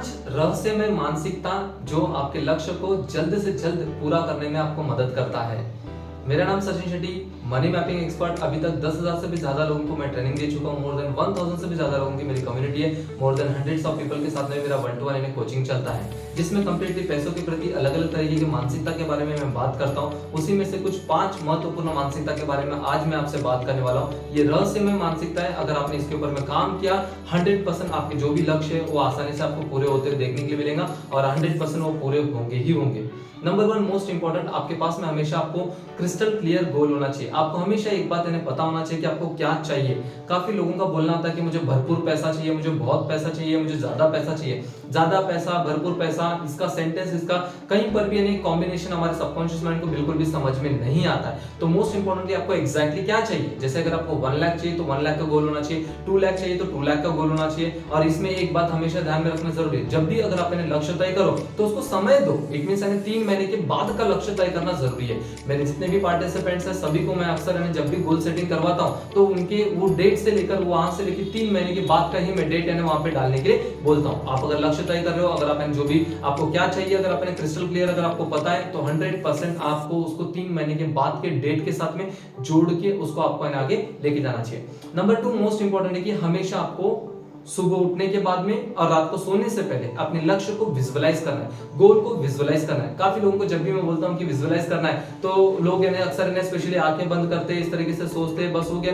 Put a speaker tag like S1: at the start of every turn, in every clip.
S1: 5 रहस्यमय मानसिकता जो आपके लक्ष्य को जल्द से जल्द पूरा करने में आपको मदद करता है। मेरा नाम Sachin Shetty, money mapping expert. अभी तक 10,000 से भी ज्यादा लोगों को मैं ट्रेनिंग दे चुका हूँ। मोर देन 1,000 से भी ज्यादा लोगों की मेरी कम्युनिटी है। More than hundreds of people के साथ में मेरा 1-to-1 यानी कोचिंग चलता है, जिसमें कंप्लीटली पैसों के प्रति अलग अलग तरीके की मानसिकता के बारे में मैं बात करता हूँ। उसी में से कुछ 5 महत्वपूर्ण मानसिकता के बारे में आज मैं आपसे बात करने वाला हूँ। ये रहस्यमय मानसिकता है। अगर आपने इसके ऊपर में काम किया, 100% आपके जो भी लक्ष्य है वो आसानी से आपको पूरे होते हुए देखने के लिए मिलेगा और 100% वो पूरे होंगे ही होंगे। नंबर 1 मोस्ट इंपॉर्टेंट, आपके पास में हमेशा आपको क्रिस्टल क्लियर गोल होना चाहिए। आपको हमेशा एक बात इन्हें पता होना चाहिए कि आपको क्या चाहिए। काफी लोगों का बोलना होता है कि मुझे भरपूर पैसा चाहिए, मुझे बहुत पैसा चाहिए, मुझे ज्यादा पैसा चाहिए। ज्यादा पैसा, भरपूर पैसा, इसका सेंटेंस, इसका कहीं पर भी यानी कॉम्बिनेशन हमारे सबकॉन्शियस माइंड को बिल्कुल भी समझ में नहीं आता है। तो मोस्ट इंपॉर्टेंटली आपको एग्जैक्टली क्या चाहिए। जैसे अगर आपको 1 लाख चाहिए तो 1 लाख का गोल होना चाहिए, 2 लाख चाहिए तो 2 लाख का गोल होना चाहिए। और इसमें एक बात हमेशा ध्यान में रखना जरूरी है, जब भी अगर आप लक्ष्य तय करो तो उसको समय दो। इट मींस 3 महीने के बाद का लक्ष्य तय करना जरूरी है। मेरे जितने भी पार्टिसिपेंट्स हैं सभी को मैं अक्सर जब भी गोल सेटिंग करवाता हूं तो उनके वो डेट से लेकर वहां से लेकर 3 महीने के बाद का ही मैं डेट वहां पे डालने के लिए बोलता हूं। आप अगर लक्ष्य तय कर रहे हो, अगर आप जो भी आपको क्या चाहिए, अगर आपने क्रिस्टल क्लियर अगर आपको पता है तो 100% आपको उसको 3 महीने के बाद के डेट के साथ में जोड़ के उसको आपको आगे लेके जाना चाहिए। नंबर 2 मोस्ट इंपॉर्टेंट है कि हमेशा आपको सुबह उठने के बाद में और रात को सोने से पहले अपने लक्ष्य को विजुअलाइज करना है, गोल को विजुअलाइज करना है। काफी लोगों को जब भी मैं बोलता हूं कि विजुअलाइज करना है तो लोग अक्सर स्पेशली आंखें बंद करते हैं, इस तरीके से सोचते हैं बस हो गया।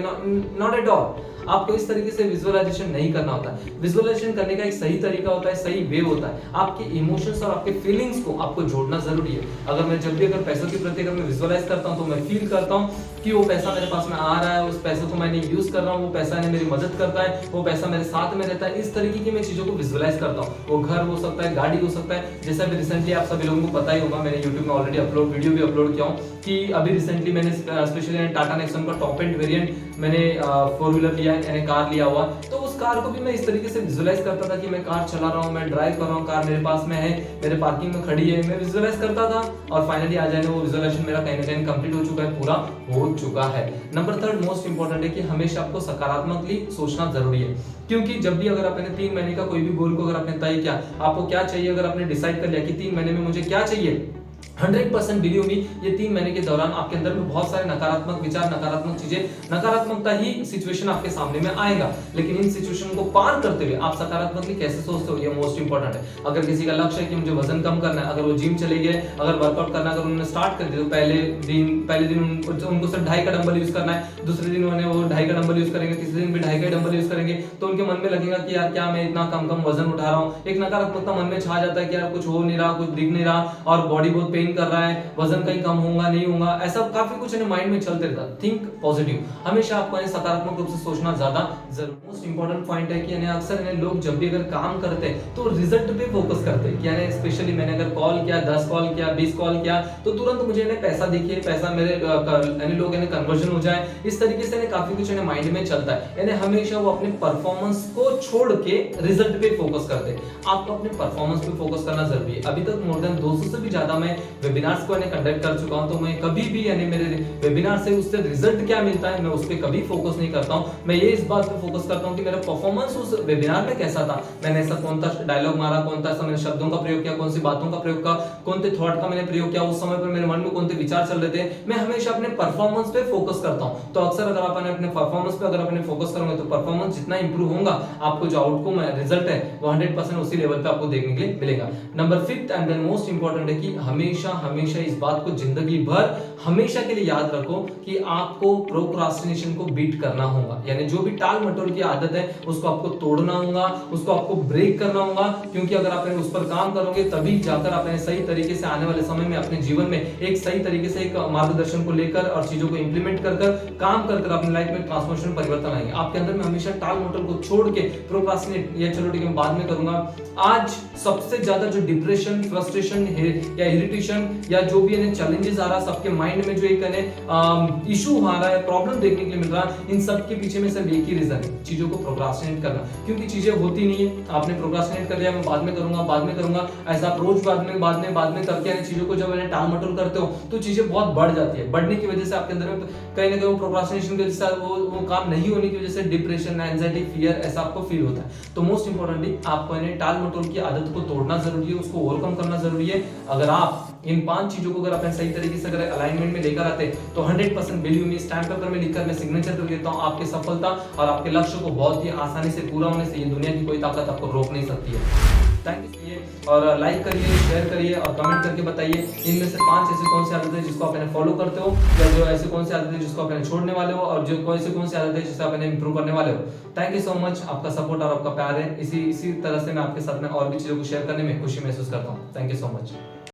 S1: Not at all. आपको इस तरीके से विजुअलाइजेशन नहीं करना होता है। विजुअलाइजेशन करने का एक सही तरीका होता है, सही वे होता है। आपके इमोशंस और आपके फीलिंग्स को आपको जोड़ना जरूरी है। अगर मैं जब भी अगर पैसों के प्रति अगर मैं विजुअलाइज करता हूं तो मैं फील करता हूं कि वो पैसा मेरे पास में आ रहा है, उस पैसे को मैंने यूज कर रहा हूं, वो पैसा ने मेरी मदद करता है, वो पैसा मेरे साथ में रहता है। इस तरीके की मैं चीजों को विजुअलाइज करता हूं। वो घर हो सकता है, गाड़ी हो सकता है। जैसे अभी रिसेंटली आप सभी लोगों को पता ही होगा, मैंने YouTube में ऑलरेडी वीडियो भी अपलोड किया हूं कि अभी रिसेंटली मैंने स्पेशली टाटा नेक्सॉन का टॉप एंड वेरिएंट मैंने 4 व्हीलर लिया है, यानी कार लिया हुआ। तो उस कार को भी मैं इस तरीके से विजुअलाइज करता था कि मैं कार चला रहा हूं, मैं ड्राइव कर रहा हूं, कार मेरे पास में है, मेरे पार्किंग में खड़ी है, मैं विजुअलाइज करता था और फाइनली आज वो विजुअलाइजेशन मेरा कहीं ना कहीं कंप्लीट हो चुका है, पूरा हो चुका है। नंबर 3 मोस्ट इंपॉर्टेंट है कि हमेशा आपको सकारात्मकली सोचना जरूरी है, क्योंकि जब भी अगर आपने 3 महीने का कोई भी गोल को अगर आपने तय किया, आपको क्या चाहिए, अगर आपने डिसाइड कर लिया कि 3 महीने में मुझे क्या चाहिए, 100% बिलीव मी, ये 3 महीने के दौरान आपके अंदर में बहुत सारे नकारात्मक विचार, नकारात्मक चीजें, नकारात्मकता ही सिचुएशन आपके सामने में आएगा। लेकिन इन सिचुएशन को पार करते हुए आप सकारात्मकली कैसे सोचते हो, ये मोस्ट इंपॉर्टेंट है। अगर किसी का लक्ष्य है कि मुझे वजन कम करना है, अगर वो जिम चले गए, अगर वर्कआउट करना अगर उन्होंने स्टार्ट कर दिया तो पहले दिन उनको सिर्फ 2.5 का डंबल यूज करना है, दूसरे दिन उन्होंने वो 2.5 का डंबल यूज करेंगे, तीसरे दिन भी 2.5 का डंबल यूज करेंगे, तो उनके मन में लगेगा कि यार क्या मैं इतना कम वजन उठा रहा हूँ। एक नकारात्मकता मन में छा जाता है कि यार कुछ हो नहीं रहा, कुछ दिख नहीं रहा और बॉडी बहुत पेन कर रहा है, वजन कहीं कम होगा नहीं होगा, ऐसा काफी कुछ माइंड में चलते रहता है। थिंक पॉजिटिव, हमेशा आपको सकारात्मक रूप से सोचना ज्यादा जरूरी। मोस्ट इंपॉर्टेंट पॉइंट है कि अक्सर लोग जब भी अगर काम करते हैं तो रिजल्ट पे फोकस करते हैं कि स्पेशली मैंने अगर कॉल किया, 10 कॉल किया, 20 कॉल किया तो तुरंत मुझे पैसा दिखे, पैसा मेरे लोग कन्वर्जन हो जाए। इस तरीके से काफी कुछ माइंड में चलता है। हमेशा वो अपने परफॉर्मेंस को छोड़ के रिजल्ट पे फोकस करते हैं। आपको अपने परफॉर्मेंस पे फोकस करना जरूरी है। अभी तक मोर देन 200 से भी ज्यादा मैं वेबिनार्स को कंडक्ट कर चुका हूं, तो मैं कभी भी मेरे वेबिनार से उससे रिजल्ट क्या मिलता है मैं उस पे कभी फोकस नहीं करता हूं। मैं ये इस बात पे फोकस करता हूं कि मेरा परफॉर्मेंस उस वेबिनार में कैसा था, मैंने ऐसा कौन सा डायलॉग मारा, कौन सा मैंने शब्दों का प्रयोग किया, कौन सी बातों का प्रयोग किया, कौन से थॉट का मैंने प्रयोग किया, उस समय पर मेरे मन में कौन से विचार चल रहे थे। मैं हमेशा अपने परफॉर्मेंस पे फोकस करता हूं। तो अक्सर अगर आप अपने परफॉर्मेंस पे अगर अपने फोकस करोगे तो परफॉर्मेंस जितना इंप्रूव होगा, आपको जो आउटकम है, रिजल्ट है, वो 100% उसी लेवल पे आपको देखने के लिए मिलेगा। Number 5 and then most important है कि हमेशा इस बात को जिंदगी भर हमेशा के लिए याद रखो कि आपको प्रोक्रास्टिनेशन को बीट करना होगा। यानी जो भी टाल मटोल की आदत है उसको आपको तोड़ना होगा, उसको आपको ब्रेक करना होगा, क्योंकि अगर आप उस पर काम करोगे तभी जाकर आप सही तरीके से आने वाले समय में अपने जीवन में एक सही तरीके से एक मार्गदर्शन को लेकर और चीजों को इंप्लीमेंट कर काम कर अपनी लाइफ में ट्रांसफॉर्मेशन परिवर्तन आएंगे। आपके अंदर में हमेशा टाल मटोल को छोड़ के प्रोक्रास्टिनेट, ये चलो ठीक है बाद में करूंगा। आज सबसे ज्यादा जो डिप्रेशन, फ्रस्ट्रेशन या इरिटेशन या जो भी चैलेंजेस आ रहा है सबके माइंड में, जो एक इशू आ रहा है, प्रॉब्लम देखने के लिए मिल रहा है, इन सब के पीछे में सिर्फ एक ही रीजन है, चीजों को प्रोक्रास्टिनेट करना। क्योंकि चीजें होती नहीं है, आपने प्रोक्रास्टिनेट कर लिया, मैं बाद में करूंगा, ऐसा अप्रोच बाद में करके चीजों को जब टाल मटोल करते हो तो चीजें बहुत बढ़ जाती है। बढ़ने की वजह से आपके अंदर में कहीं ना कहीं प्रोक्रास्टिनेशन की वजह से वो काम नहीं होने की वजह से डिप्रेशन, एंजाइटी, फियर ऐसा आपको फील होता है। तो मोस्ट इंपोर्टेंटली आपको टाल टाल मटोल की आदत को तोड़ना जरूरी है, उसको ओवरकम करना जरूरी है। अगर आप इन 5 चीजों को अगर अपने सही तरीके से अगर अलाइनमेंट में लेकर आते तो 100% बिलीव मी, स्टैम्प पेपर में लिखकर मैं सिग्नेचर कर देता हूं, आपकी सफलता और आपके लक्ष्य को बहुत ही आसानी से पूरा होने से ये दुनिया की कोई ताकत आपको रोक नहीं सकती है। Thank you. और लाइक करिए, शेयर करिए और कमेंट करके बताइए इनमें से 5 ऐसी कौन सी आदतें हैं जिसको आप फॉलो करते हो, या जो ऐसी कौन सी आदतें हैं जिसको आप छोड़ने वाले हो, और जो कौन सी आदतें हैं जिससे आप इंप्रूव करने वाले हो। थैंक यू सो मच, आपका सपोर्ट और आपका प्यार है, इसी तरह से मैं आपके साथ में और भी चीजों को शेयर करने में खुशी महसूस करता हूँ। Thank you so much.